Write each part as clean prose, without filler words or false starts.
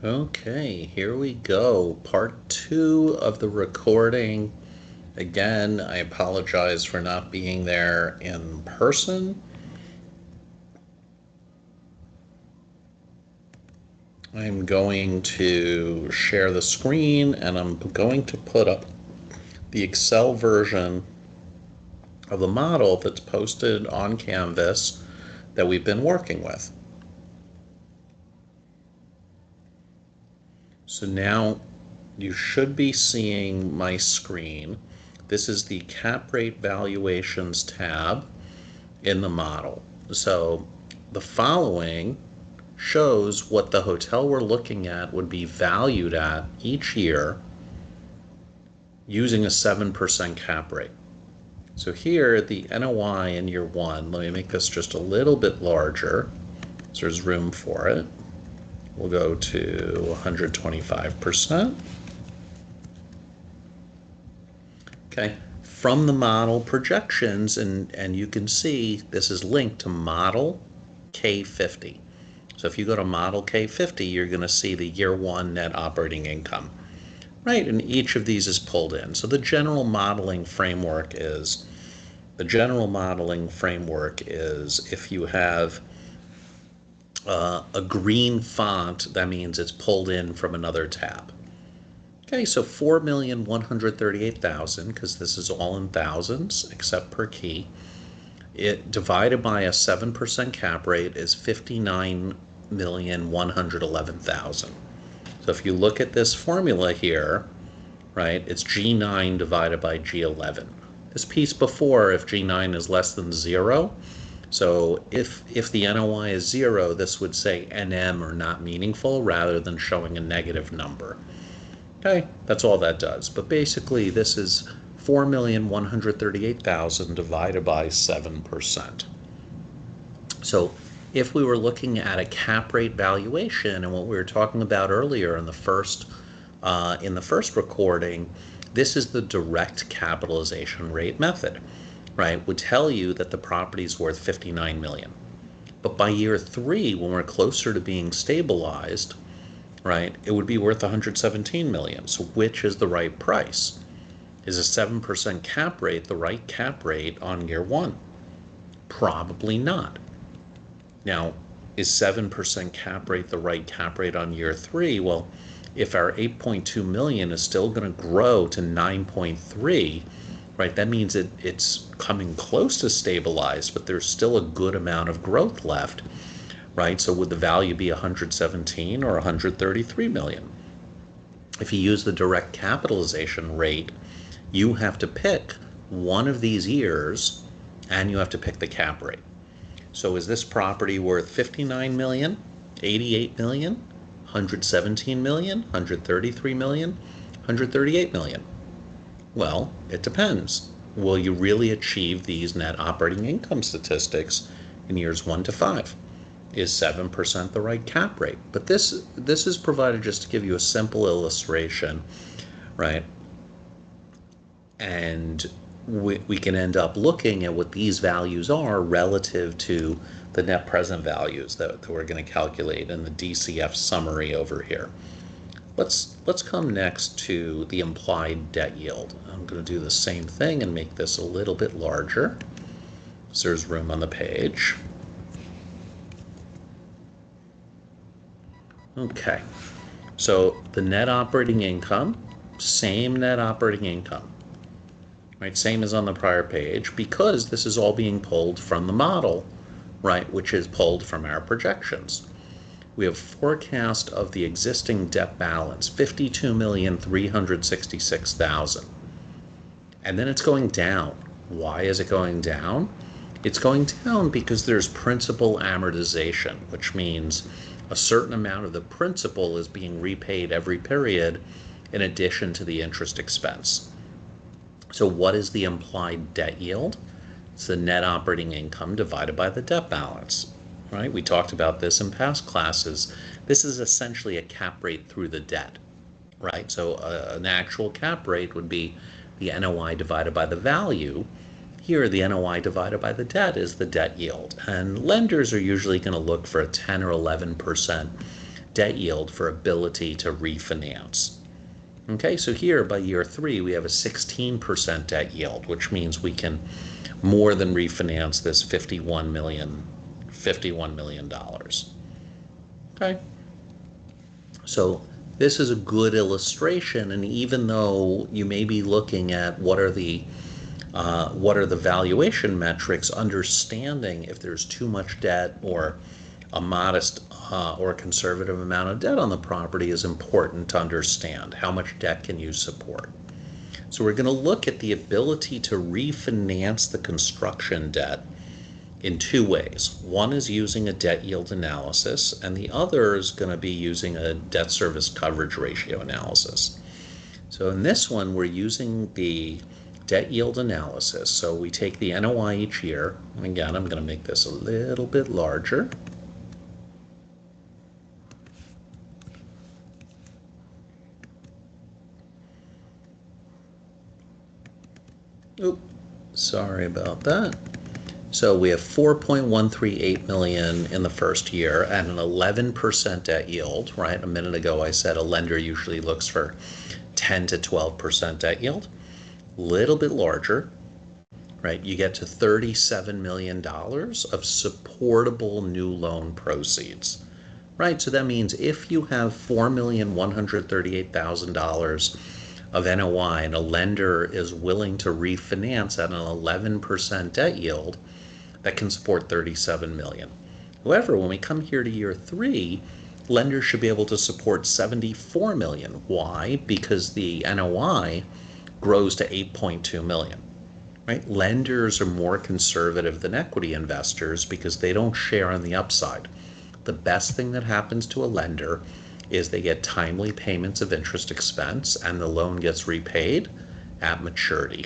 Okay, here we go. Part two of the recording. Again, I apologize for not being there in person. I'm going to share the screen and I'm going to put up the Excel version of the model that's posted on Canvas that we've been working with. So now you should be seeing my screen. This is the cap rate valuations tab in the model. So the following shows what the hotel we're looking at would be valued at each year using a 7% cap rate. So here, the NOI in year one, let me make this just a little bit larger so there's room for it. We'll go to 125%. Okay, from the model projections, and you can see this is linked to model K50. So if you go to model K50, you're going to see the year one net operating income, right? And each of these is pulled in. So the general modeling framework is if you have a green font, that means it's pulled in from another tab. Okay, so 4,138,000, because this is all in thousands except per key. It divided by a 7% cap rate is 59,111,000. So if you look at this formula here, right, it's G9 divided by G11. This piece before, if G9 is less than 0, so if the NOI is 0, this would say NM or not meaningful rather than showing a negative number. Okay, that's all that does. But basically, this is 4,138,000 divided by 7%. So if we were looking at a cap rate valuation and what we were talking about earlier in the first recording, this is the direct capitalization rate method, right? Would tell you that the property is worth 59 million. But by year three, when we're closer to being stabilized, right, it would be worth 117 million. So which is the right price? Is a 7% cap rate the right cap rate on year one? Probably not. Now, is 7% cap rate the right cap rate on year three? Well, if our 8.2 million is still going to grow to 9.3, right, that means it's coming close to stabilized, but there's still a good amount of growth left, right? So would the value be 117 or 133 million? If you use the direct capitalization rate, you have to pick one of these years and you have to pick the cap rate. So is this property worth 59 million, 88 million, 117 million, 133 million, 138 million? Well, it depends. Will you really achieve these net operating income statistics in years 1 to 5? Is 7% the right cap rate? But this is provided just to give you a simple illustration, right? And we can end up looking at what these values are relative to the net present values that we're going to calculate in the DCF summary over here. Let's come next to the implied debt yield. I'm going to do the same thing and make this a little bit larger so there's room on the page. Okay, so the net operating income, same net operating income, right? Same as on the prior page, because this is all being pulled from the model, right? Which is pulled from our projections. We have forecast of the existing debt balance, 52,366,000. And then it's going down. Why is it going down? It's going down because there's principal amortization, which means a certain amount of the principal is being repaid every period in addition to the interest expense. So what is the implied debt yield? It's the net operating income divided by the debt balance, right? We talked about this in past classes. This is essentially a cap rate through the debt, right? So an actual cap rate would be the NOI divided by the value. Here, the NOI divided by the debt is the debt yield. And lenders are usually going to look for a 10 or 11% debt yield for ability to refinance. Okay, so here by year 3, we have a 16% debt yield, which means we can more than refinance this $51 million. Okay, so this is a good illustration, and even though you may be looking at what are the valuation metrics, understanding if there's too much debt or a modest or a conservative amount of debt on the property is important to understand. How much debt can you support? So we're going to look at the ability to refinance the construction debt in 2 ways. One is using a debt yield analysis, and the other is going to be using a debt service coverage ratio analysis. So in this one, we're using the debt yield analysis. So we take the NOI each year, and again, I'm going to make this a little bit larger. Oops, sorry about that. So we have $4.138 million in the first year at an 11% debt yield, right? A minute ago I said a lender usually looks for 10 to 12% debt yield. Little bit larger, right? You get to $37 million of supportable new loan proceeds, right? So that means if you have $4,138,000 of NOI and a lender is willing to refinance at an 11% debt yield, that can support $37 million. However, when we come here to year 3, lenders should be able to support $74 million. Why? Because the NOI grows to $8.2 million. Right? Lenders are more conservative than equity investors because they don't share on the upside. The best thing that happens to a lender is they get timely payments of interest expense and the loan gets repaid at maturity.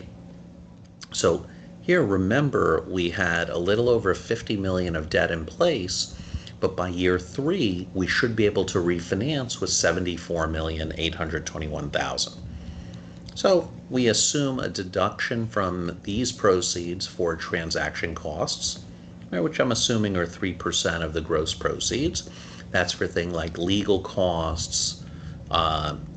So here, remember, we had a little over $50 million of debt in place, but by year 3, we should be able to refinance with $74,821,000. So we assume a deduction from these proceeds for transaction costs, which I'm assuming are 3% of the gross proceeds. That's for things like legal costs,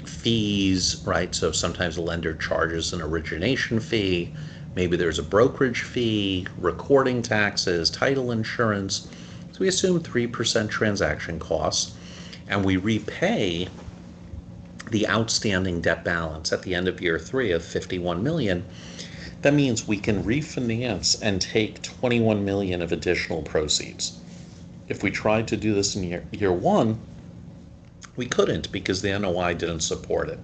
fees, right? So sometimes a lender charges an origination fee. Maybe there's a brokerage fee, recording taxes, title insurance. So we assume 3% transaction costs, and we repay the outstanding debt balance at the end of year 3 of $51 million. That means we can refinance and take $21 million of additional proceeds. If we tried to do this in year 1, we couldn't because the NOI didn't support it.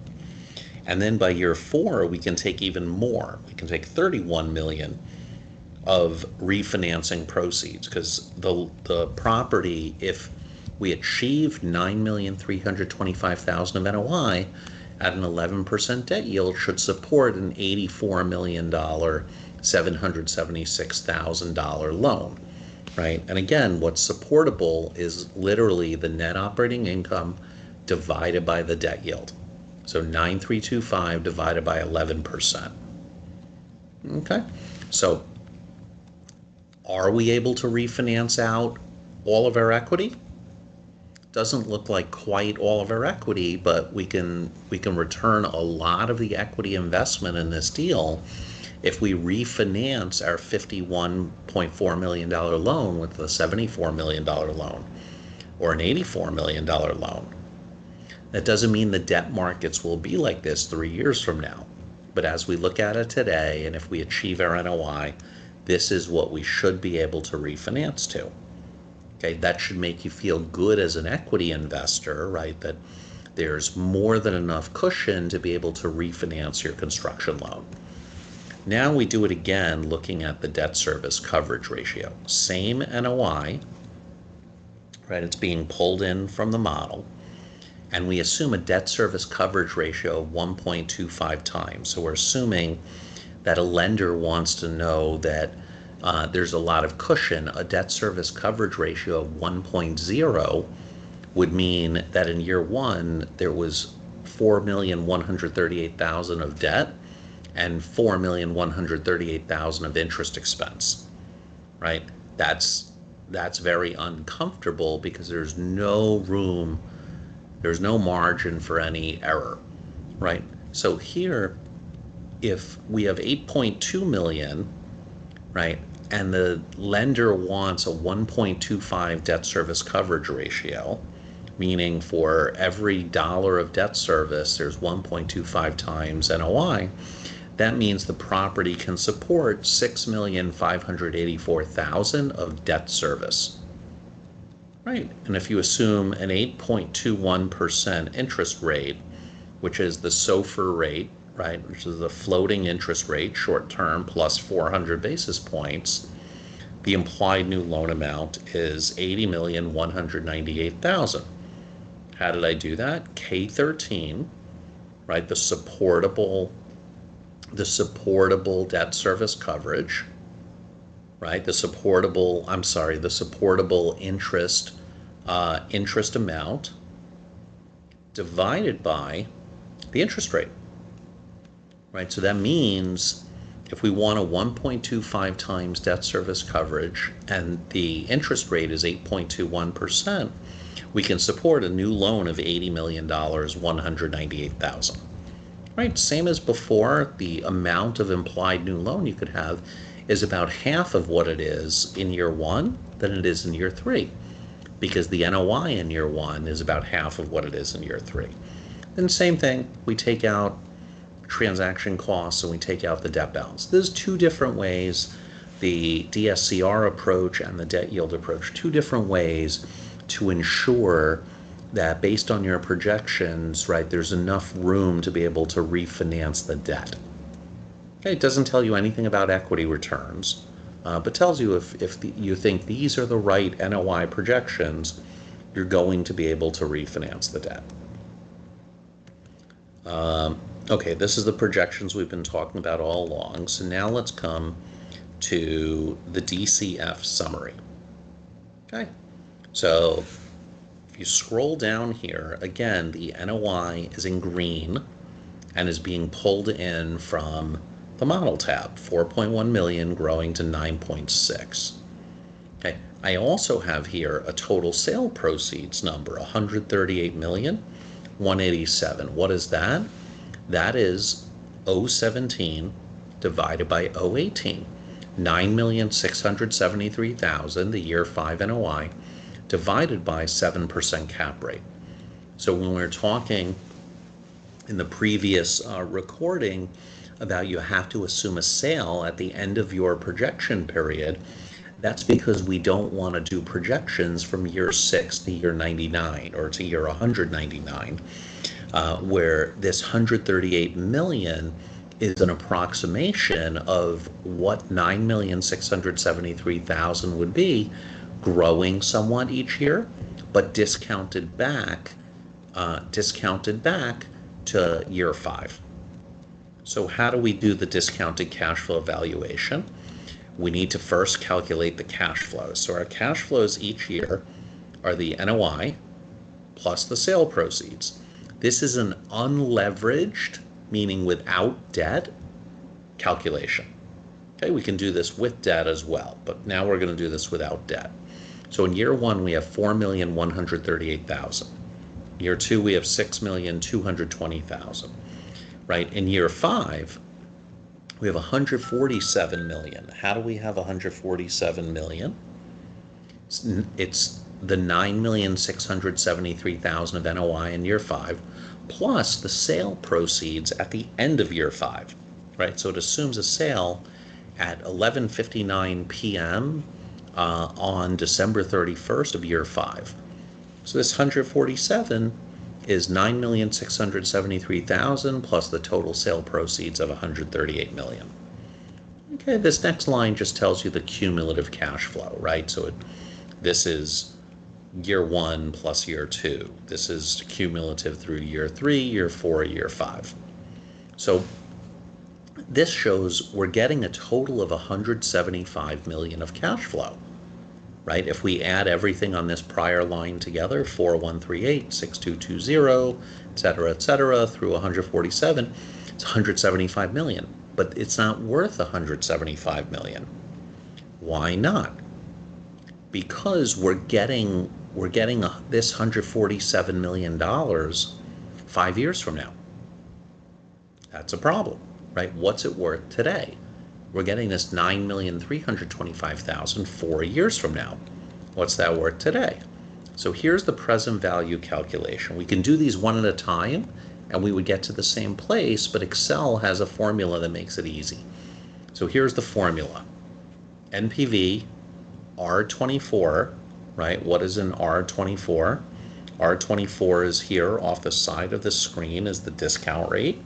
And then by year 4, we can take even more. We can take $31 million of refinancing proceeds because the property, if we achieved $9,325,000 of NOI at an 11% debt yield, should support an $84 million, $776,000 loan, right? And again, what's supportable is literally the net operating income divided by the debt yield. So 9,325 divided by 11%. Okay, so are we able to refinance out all of our equity? Doesn't look like quite all of our equity, but we can return a lot of the equity investment in this deal if we refinance our $51.4 million loan with a $74 million loan or an $84 million loan. That doesn't mean the debt markets will be like this 3 years from now. But as we look at it today, and if we achieve our NOI, this is what we should be able to refinance to. Okay, that should make you feel good as an equity investor, right? That there's more than enough cushion to be able to refinance your construction loan. Now we do it again looking at the debt service coverage ratio. Same NOI, right? It's being pulled in from the model. And we assume a debt service coverage ratio of 1.25 times. So we're assuming that a lender wants to know that there's a lot of cushion. A debt service coverage ratio of 1.0 would mean that in year 1, there was $4,138,000 of debt and $4,138,000 of interest expense, right? That's very uncomfortable because there's no room There's no margin for any error, right? So here, if we have 8.2 million, right, and the lender wants a 1.25 debt service coverage ratio, meaning for every dollar of debt service, there's 1.25 times NOI, that means the property can support $6,584,000 of debt service. Right, and if you assume an 8.21% interest rate, which is the SOFR rate, right, which is the floating interest rate, short term, plus 400 basis points, the implied new loan amount is $80,198,000. How did I do that? K13, right, the supportable debt service coverage, right, the supportable interest amount divided by the interest rate, right? So that means if we want a 1.25 times debt service coverage and the interest rate is 8.21%, we can support a new loan of $80,198,000. Right, same as before, the amount of implied new loan you could have is about half of what it is in year one than it is in year three, because the NOI in year one is about half of what it is in year three. And same thing, we take out transaction costs and we take out the debt balance. There's two different ways, the DSCR approach and the debt yield approach, two different ways to ensure that based on your projections, right, there's enough room to be able to refinance the debt. Okay, it doesn't tell you anything about equity returns, but tells you if you think these are the right NOI projections, you're going to be able to refinance the debt. Okay, this is the projections we've been talking about all along. So now let's come to the DCF summary. Okay, so if you scroll down here, again, the NOI is in green and is being pulled in from the model tab, 4.1 million growing to 9.6. Okay, I also have here a total sale proceeds number, 138,187. What is that? That is 017 divided by 018, 9,673,000, the year 5 NOI, divided by 7% cap rate. So when we're talking in the previous recording about you have to assume a sale at the end of your projection period, that's because we don't want to do projections from year 6 to year 99 or to year 199, where this 138 million is an approximation of what 9,673,000 would be, growing somewhat each year, but discounted back to year 5. So how do we do the discounted cash flow valuation? We need to first calculate the cash flows. So our cash flows each year are the NOI plus the sale proceeds. This is an unleveraged, meaning without debt, calculation. Okay, we can do this with debt as well, but now we're going to do this without debt. So in year 1, we have 4,138,000. Year 2, we have 6,220,000. Right? In year 5, we have 147 million. How do we have 147 million? It's the 9,673,000 of NOI in year 5, plus the sale proceeds at the end of year 5. Right? So it assumes a sale at 11:59 p.m. On December 31st of year 5. So this 147 is 9,673,000 plus the total sale proceeds of 138 million. Okay, this next line just tells you the cumulative cash flow, right? So this is year 1 plus year 2. This is cumulative through year 3, year 4, year 5. So this shows we're getting a total of 175 million of cash flow, right? If we add everything on this prior line together, 4138, 6220, et cetera, through 147, it's 175 million, but it's not worth 175 million. Why not? Because we're getting we're getting this $147 million 5 years from now. That's a problem, right? What's it worth today? We're getting this $9,325,000 4 years from now. What's that worth today? So here's the present value calculation. We can do these one at a time and we would get to the same place, but Excel has a formula that makes it easy. So here's the formula. NPV, R24, right? What is an R24? R24 is here off the side of the screen is the discount rate.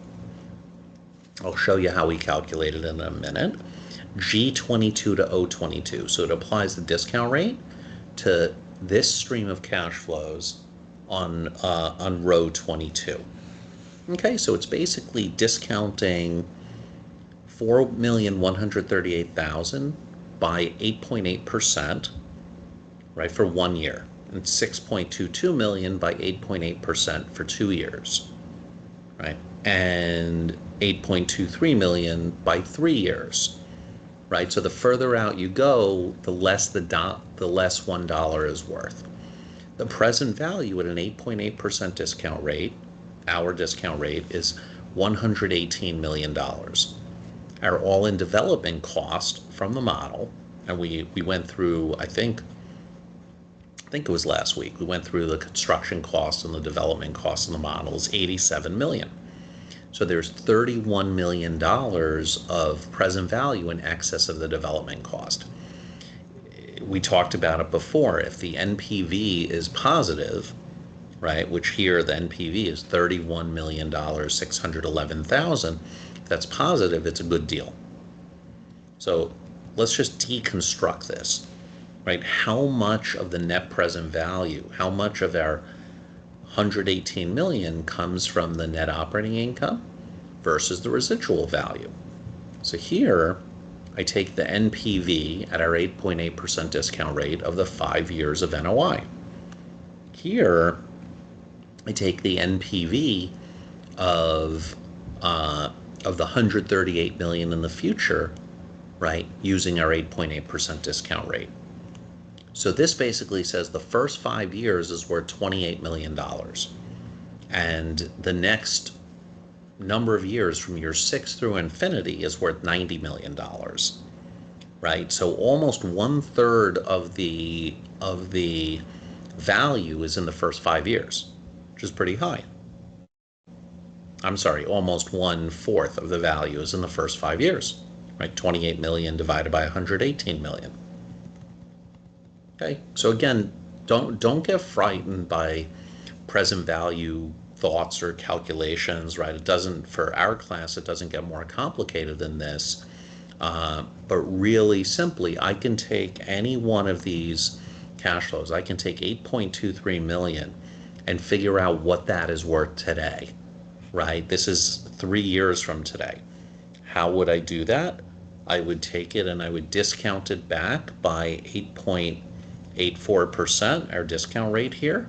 I'll show you how we calculate it in a minute. G22 to O22. So it applies the discount rate to this stream of cash flows on row 22. Okay, so it's basically discounting $4,138,000 by 8.8%, right, for 1 year, and 6.22 million by 8.8% for 2 years, right, and 8.23 million by 3 years, right? So the further out you go, the less $1 is worth. The present value at an 8.8% discount rate, our discount rate, is $118 million. Our all-in development cost from the model, and we went through, I think it was last week, we went through the construction cost and the development cost in the model, is $87 million. So there's $31 million of present value in excess of the development cost. We talked about it before. If the NPV is positive, right, which here the NPV is $31,611,000, if that's positive, it's a good deal. So let's just deconstruct this, right? How much of the net present value, how much of our 118 million comes from the net operating income versus the residual value? So here I take the NPV at our 8.8% discount rate of the 5 years of NOI. Here I take the NPV of the 138 million in the future, right, using our 8.8% discount rate. So this basically says the first 5 years is worth $28 million. And the next number of years from year 6 through infinity is worth $90 million, right? So almost 1/3 of the value is in the first 5 years, which is pretty high. I'm sorry, almost 1/4 of the value is in the first 5 years, right? 28 million divided by 118 million. Okay, so again, don't get frightened by present value thoughts or calculations, right? It doesn't, for our class, it doesn't get more complicated than this. But really simply, I can take any one of these cash flows. I can take 8.23 million and figure out what that is worth today, right? This is 3 years from today. How would I do that? I would take it and I would discount it back by 8.84%, our discount rate here,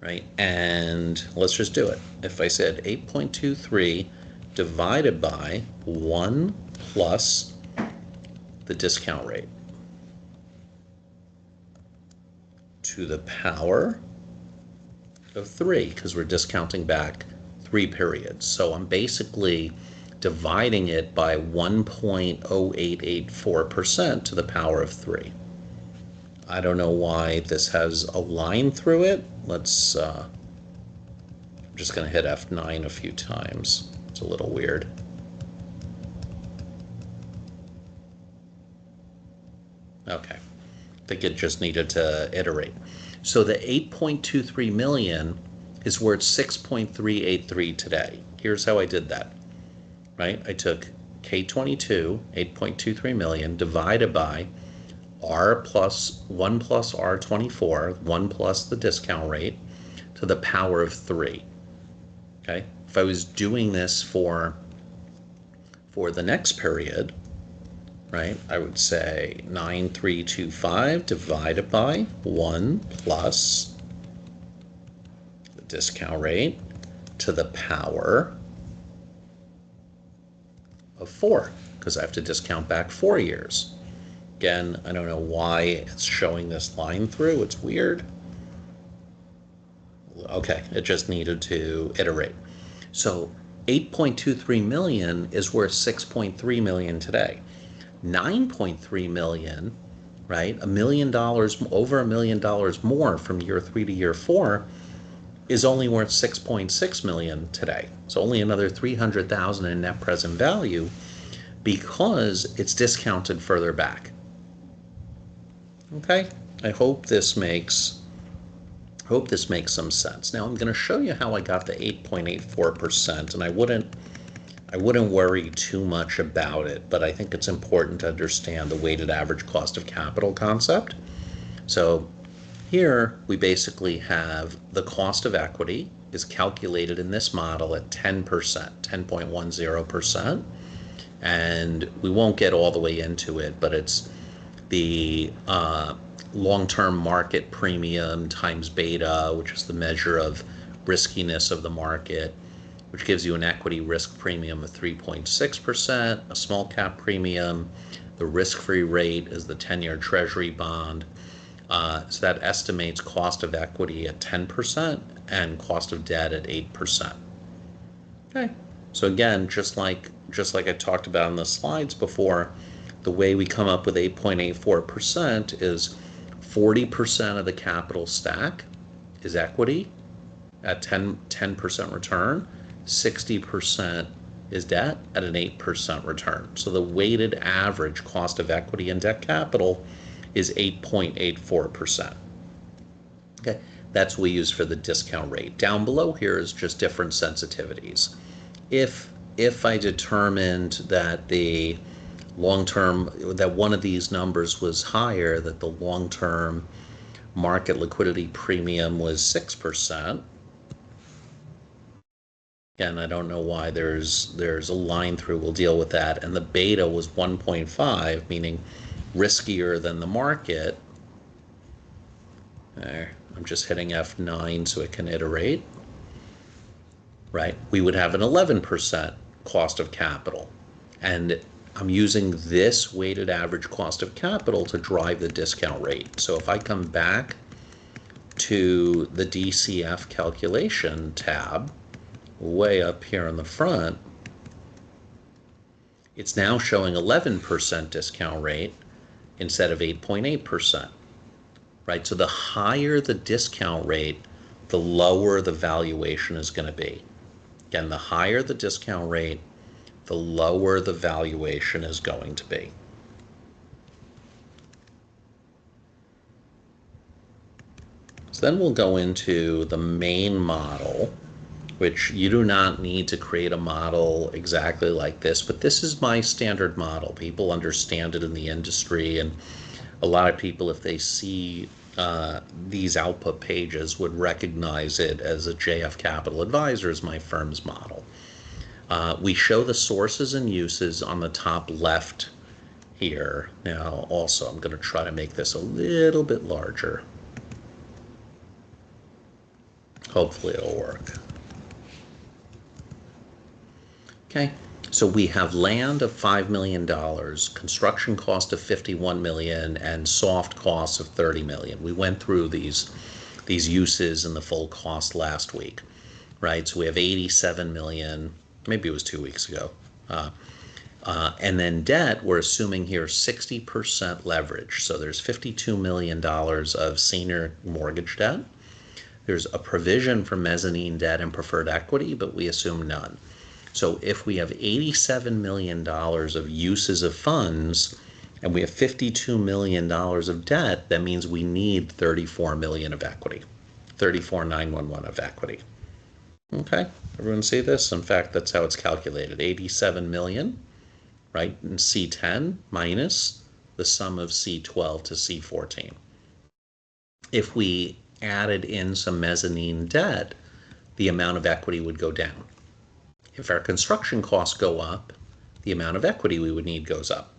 right? And let's just do it. If I said 8.23 divided by 1 plus the discount rate to the power of 3, because we're discounting back 3 periods. So I'm basically dividing it by 1.0884% to the power of 3. I don't know why this has a line through it. Let's, I'm just going to hit F9 a few times. It's a little weird. Okay, I think it just needed to iterate. So the 8.23 million is worth 6.383 today. Here's how I did that, right? I took K22, 8.23 million, divided by R plus 1 plus R24, 1 plus the discount rate, to the power of 3. Okay, if I was doing this for the next period, right, I would say 9325 divided by 1 plus the discount rate to the power of 4, because I have to discount back 4 years. Again, I don't know why it's showing this line through. It's weird. Okay, it just needed to iterate. So 8.23 million is worth 6.3 million today. 9.3 million, right? $1 million, over $1 million more from year 3 to year 4 is only worth 6.6 million today. So only another 300,000 in net present value because it's discounted further back. Okay, I hope this makes some sense. Now I'm going to show you how I got the 8.84%, and I wouldn't worry too much about it, but I think it's important to understand the weighted average cost of capital concept. So here we basically have the cost of equity is calculated in this model at 10%, 10.10%, and we won't get all the way into it, but it's the long-term market premium times beta, which is the measure of riskiness of the market, which gives you an equity risk premium of 3.6%, a small cap premium. The risk-free rate is the 10-year treasury bond. So that estimates cost of equity at 10% and cost of debt at 8%. Okay. So again, just like I talked about in the slides before, the way we come up with 8.84% is 40% of the capital stack is equity at 10% return, 60% is debt at an 8% return. So the weighted average cost of equity and debt capital is 8.84%. Okay, that's what we use for the discount rate. Down below here is just different sensitivities. If I determined that the long-term, that one of these numbers was higher, that the long-term market liquidity premium was 6%. Again, I don't know why there's a line through, we'll deal with that. And the beta was 1.5, meaning riskier than the market. There, I'm just hitting F9 so it can iterate. Right, we would have an 11% cost of capital. And I'm using this weighted average cost of capital to drive the discount rate. So if I come back to the DCF calculation tab, way up here in the front, it's now showing 11% discount rate instead of 8.8%. Right, so the higher the discount rate, the lower the valuation is going to be. Again, the higher the discount rate, the lower the valuation is going to be. So then we'll go into the main model, which you do not need to create a model exactly like this, but this is my standard model. People understand it in the industry, and a lot of people, if they see these output pages, would recognize it as a JF Capital Advisors, my firm's model. We show the sources and uses on the top left here. Now, also, I'm going to try to make this a little bit larger. Hopefully it'll work. Okay, so we have land of $5 million, construction cost of $51 million, and soft costs of $30 million. We went through these uses and the full cost last week, right? So we have $87 million, maybe it was 2 weeks ago. And then debt, we're assuming here 60% leverage. So there's $52 million of senior mortgage debt. There's a provision for mezzanine debt and preferred equity, but we assume none. So if we have $87 million of uses of funds and we have $52 million of debt, that means we need $34 million of equity, $34,911 of equity. Okay, everyone see this? In fact, that's how it's calculated. 87 million, right, in C10 minus the sum of C12 to C14. If we added in some mezzanine debt, the amount of equity would go down. If our construction costs go up, the amount of equity we would need goes up.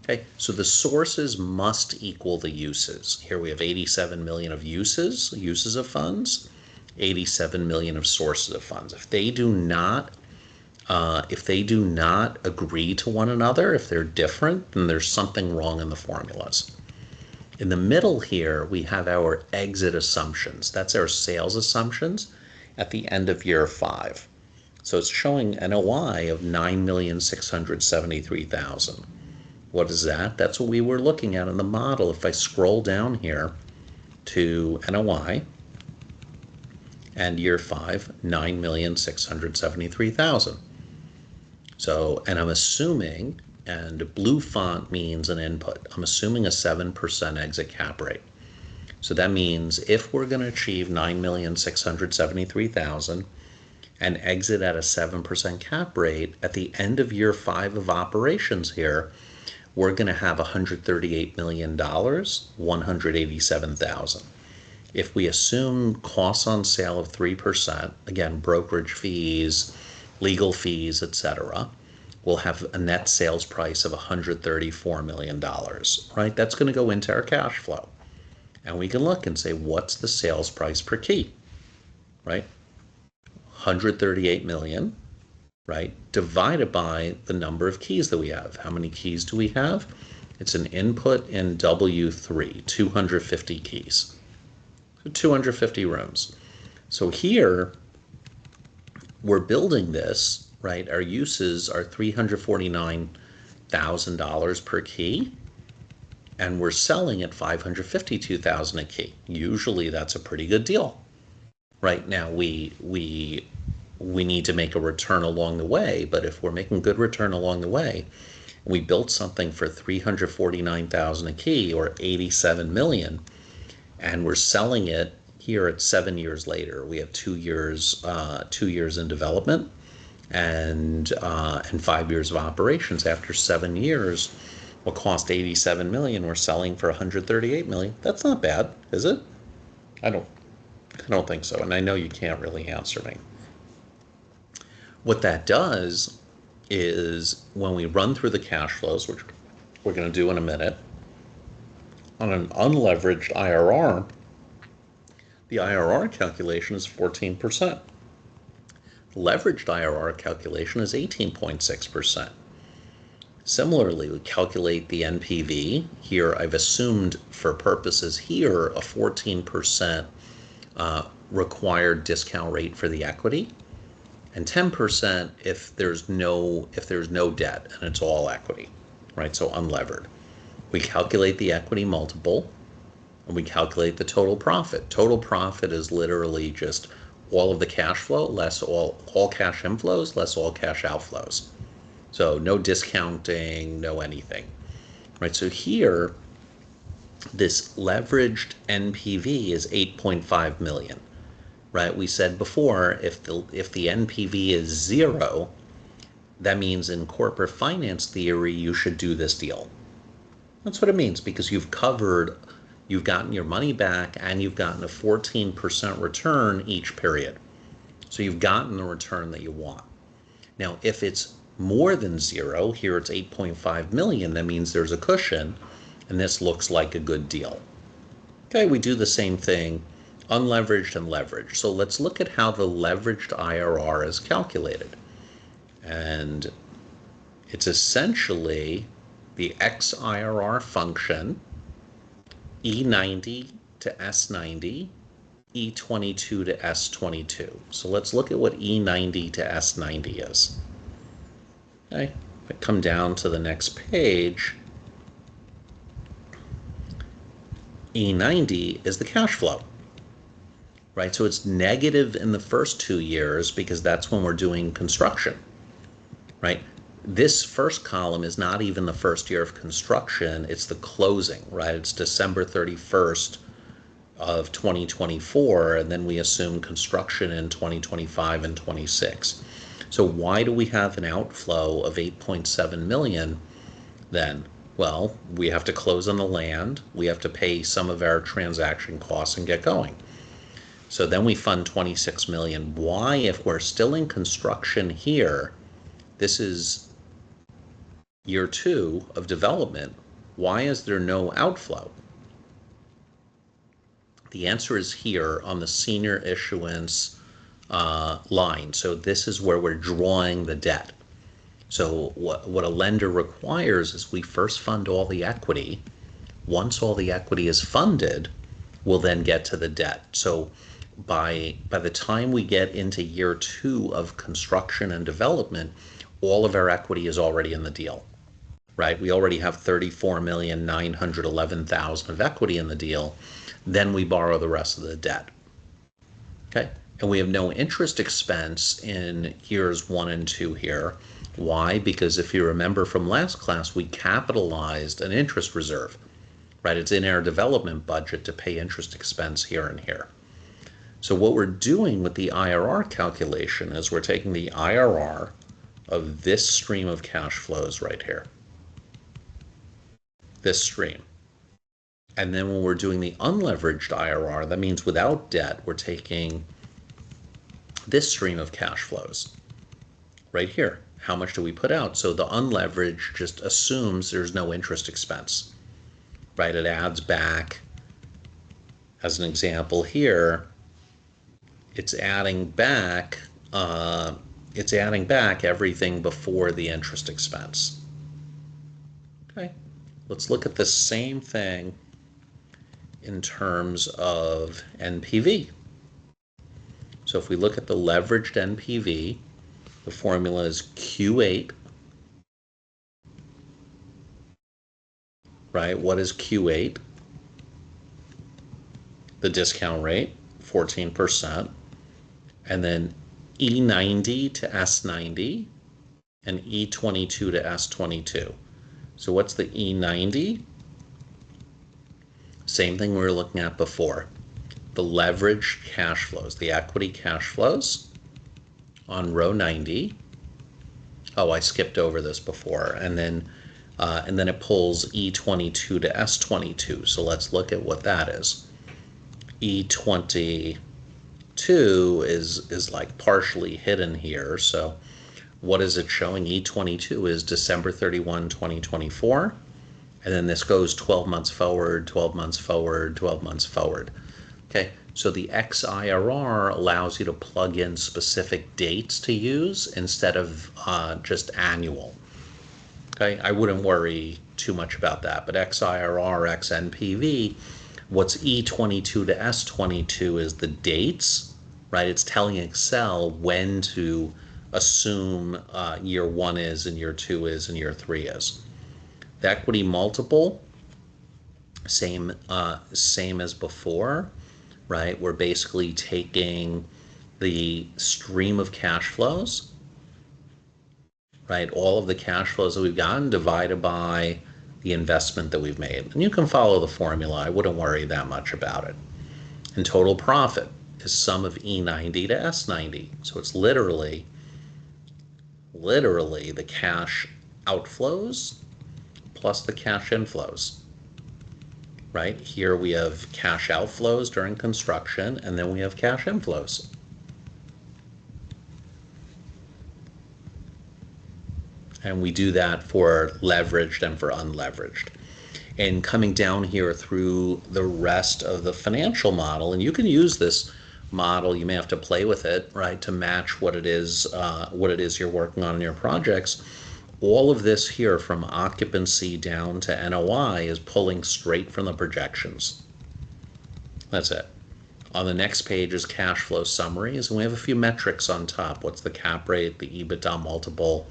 Okay, so the sources must equal the uses. Here we have 87 million of uses of funds, 87 million of sources of funds. If they do not If they do not agree to one another, if they're different, then there's something wrong in the formulas. In the middle here, we have our exit assumptions. That's our sales assumptions at the end of year 5. So it's showing NOI of $9,673,000. What is that? That's what we were looking at in the model. If I scroll down here to NOI and year 5, $9,673,000. So, and I'm assuming, and blue font means an input, I'm assuming a 7% exit cap rate. So that means if we're going to achieve $9,673,000 and exit at a 7% cap rate, at the end of year 5 of operations here, we're going to have $138 million, $187,000. If we assume costs on sale of 3%, again, brokerage fees, legal fees, etc., we'll have a net sales price of $134 million, right? That's going to go into our cash flow. And we can look and say, what's the sales price per key, right? 138 million, right? Divided by the number of keys that we have. How many keys do we have? It's an input in W3, 250 keys. So 250 rooms. So here, we're building this, right? Our uses are $349,000 per key, and we're selling at $552,000 a key. Usually that's a pretty good deal. Right now we need to make a return along the way, but if we're making good return along the way, and we built something for $349,000 a key or 87 million, and we're selling it here at 7 years later. We have 2 years in development and 5 years of operations. After 7 years, what cost 87 million, we're selling for 138 million. That's not bad, is it? I don't think so, and I know you can't really answer me. What that does is when we run through the cash flows, which we're going to do in a minute, on an unleveraged IRR, the IRR calculation is 14%. The leveraged IRR calculation is 18.6%. Similarly, we calculate the NPV. Here, I've assumed for purposes here a 14% required discount rate for the equity, and 10% if there's no debt and it's all equity, right? So unlevered. We calculate the equity multiple, and we calculate the total profit. Total profit is literally just all of the cash flow less all cash inflows less all cash outflows. So no discounting, no anything, right? So here, this leveraged NPV is 8.5 million, right? We said before, if the NPV is 0, that means in corporate finance theory, you should do this deal. That's what it means, because you've gotten your money back and you've gotten a 14% return each period. So you've gotten the return that you want. Now, if it's more than 0, here it's 8.5 million, that means there's a cushion, and this looks like a good deal. Okay, we do the same thing, unleveraged and leveraged. So let's look at how the leveraged IRR is calculated. And it's essentially the XIRR function, E90 to S90, E22 to S22. So let's look at what E90 to S90 is. Okay, if I come down to the next page, E90 is the cash flow, right? So it's negative in the first 2 years because that's when we're doing construction, right? This first column is not even the first year of construction, it's the closing, right? It's December 31st of 2024, and then we assume construction in 2025 and 26. So why do we have an outflow of 8.7 million then? Well, we have to close on the land, we have to pay some of our transaction costs and get going. So then we fund 26 million. Why, if we're still in construction here, this is year 2 of development, why is there no outflow? The answer is here on the senior issuance line. So this is where we're drawing the debt. So what a lender requires is we first fund all the equity. Once all the equity is funded, we'll then get to the debt. So by the time we get into year 2 of construction and development, all of our equity is already in the deal, right? We already have 34,911,000 of equity in the deal. Then we borrow the rest of the debt. Okay. And we have no interest expense in years 1 and 2 here. Why? Because if you remember from last class, we capitalized an interest reserve, right? It's in our development budget to pay interest expense here and here. So what we're doing with the IRR calculation is we're taking the IRR of this stream of cash flows right here, this stream. And then when we're doing the unleveraged IRR, that means without debt, we're taking this stream of cash flows right here. How much do we put out? So the unleveraged just assumes there's no interest expense, right? It adds back, as an example here, it's adding back everything before the interest expense. Okay, let's look at the same thing in terms of NPV. So if we look at the leveraged NPV, the formula is Q8, right? What is Q8? The discount rate, 14%, and then E90 to S90 and E22 to S22. So what's the E90? Same thing we were looking at before. The leveraged cash flows, the equity cash flows on row 90. Oh, I skipped over this before. And then it pulls E22 to S22. So let's look at what that is. E22 is like partially hidden here. So what is it showing? E22 is December 31, 2024. And then this goes 12 months forward, 12 months forward, 12 months forward. Okay, so the XIRR allows you to plug in specific dates to use instead of just annual. Okay, I wouldn't worry too much about that, but XIRR, XNPV, what's E22 to S22 is the dates, right? It's telling Excel when to assume year 1 is and year 2 is and year 3 is. The equity multiple, same as before, right? We're basically taking the stream of cash flows, right? All of the cash flows that we've gotten divided by the investment that we've made. And you can follow the formula. I wouldn't worry that much about it. And total profit is sum of E90 to S90. So it's literally the cash outflows plus the cash inflows. Right? Here we have cash outflows during construction, and then we have cash inflows. And we do that for leveraged and for unleveraged. And coming down here through the rest of the financial model, and you can use this model, you may have to play with it, right, to match what it is you're working on in your projects. All of this here from occupancy down to NOI is pulling straight from the projections. That's it. On the next page is cash flow summaries, and we have a few metrics on top. What's the cap rate, the EBITDA multiple,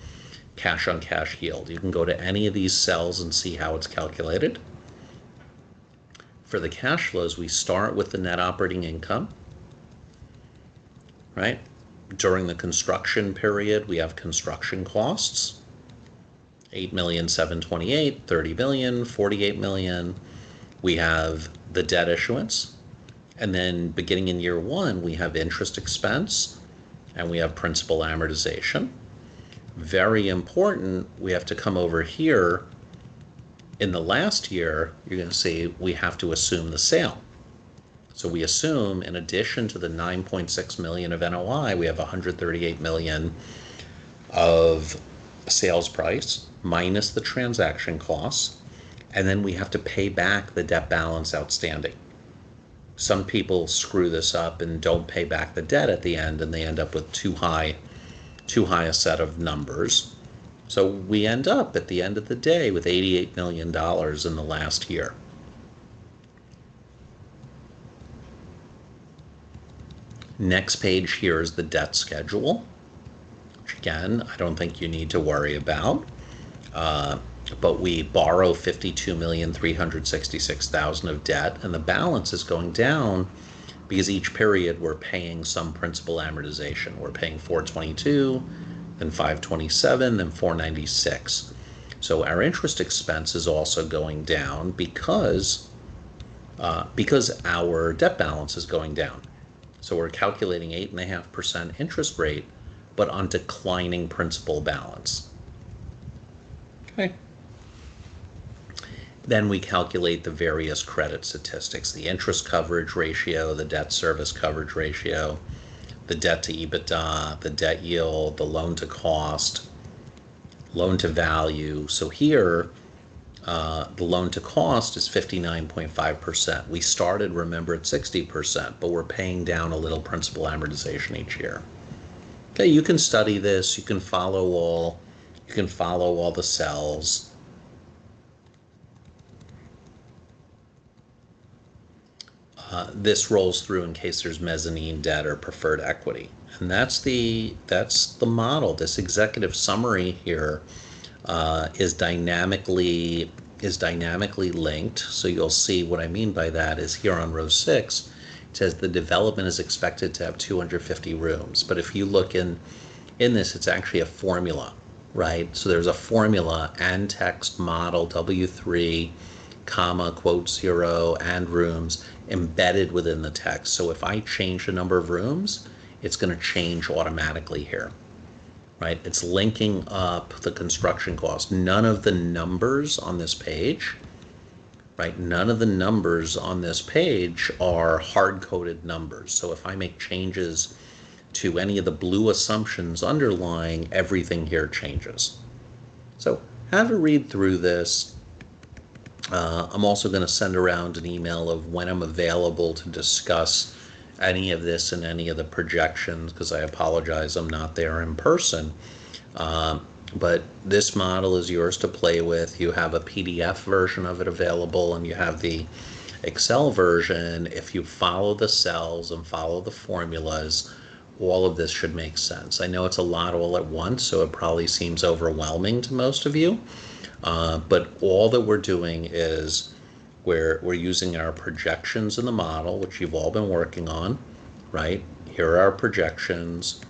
cash on cash yield. You can go to any of these cells and see how it's calculated. For the cash flows, we start with the net operating income, right? During the construction period, we have construction costs. 8,728,000, 30 million, 48 million. We have the debt issuance. And then beginning in year 1, we have interest expense and we have principal amortization. Very important, we have to come over here. In the last year, you're going to see we have to assume the sale. So we assume in addition to the 9.6 million of NOI, we have 138 million of sales price minus the transaction costs, and then we have to pay back the debt balance outstanding. some people screw this up and don't pay back the debt at the end, and they end up with too high a set of numbers. So we end up at the end of the day with $88 million in the last year. Next page here is the debt schedule, which again, I don't think you need to worry about. But we borrow $52,366,000 of debt, and the balance is going down because each period we're paying some principal amortization. We're paying $422, then $527, then $496. So our interest expense is also going down because our debt balance is going down. So we're calculating 8.5% interest rate, but on declining principal balance. Okay. Then we calculate the various credit statistics, the interest coverage ratio, the debt service coverage ratio, the debt to EBITDA, the debt yield, the loan to cost, loan to value. So here, the loan to cost is 59.5%. We started, remember, at 60%, but we're paying down a little principal amortization each year. Okay, you can study this. You can follow all the cells. This rolls through in case there's mezzanine debt or preferred equity, and that's the model. This executive summary here is dynamically linked. So you'll see what I mean by that is here on row 6, it says the development is expected to have 250 rooms. But if you look in this, it's actually a formula, right? So there's a formula and text model W3, comma, quote 0, and rooms embedded within the text. So if I change the number of rooms, it's going to change automatically here, right? It's linking up the construction cost. None of the numbers on this page, right? None of the numbers on this page are hard-coded numbers. So if I make changes to any of the blue assumptions underlying, everything here changes. So have a read through this. I'm also going to send around an email of when I'm available to discuss any of this and any of the projections, because I apologize I'm not there in person. But this model is yours to play with. You have a PDF version of it available, and you have the Excel version. If you follow the cells and follow the formulas, all of this should make sense. I know it's a lot all at once, so it probably seems overwhelming to most of you. But all that we're doing is we're using our projections in the model, which you've all been working on, right? Here are our projections,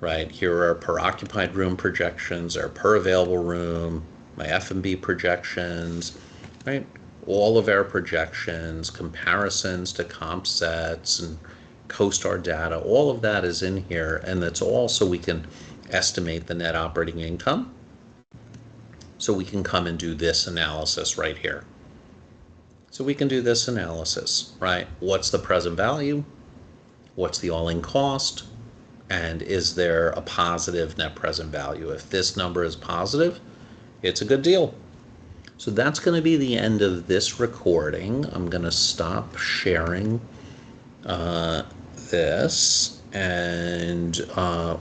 right? Here are our per occupied room projections, our per available room, my F&B projections, right? All of our projections, comparisons to comp sets and CoStar data, all of that is in here, and that's all so we can estimate the net operating income. So we can come and do this analysis right here. So we can do this analysis, right? What's the present value? What's the all-in cost? And is there a positive net present value? If this number is positive, it's a good deal. So that's going to be the end of this recording. I'm going to stop sharing this, and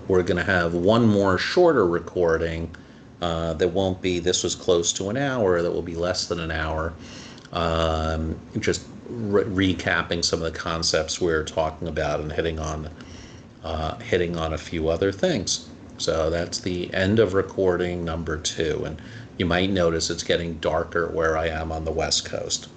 we're going to have one more shorter recording that won't be, this was close to an hour, that will be less than an hour, just recapping some of the concepts we're talking about and hitting on a few other things. So that's the end of recording number 2, and you might notice it's getting darker where I am on the West Coast.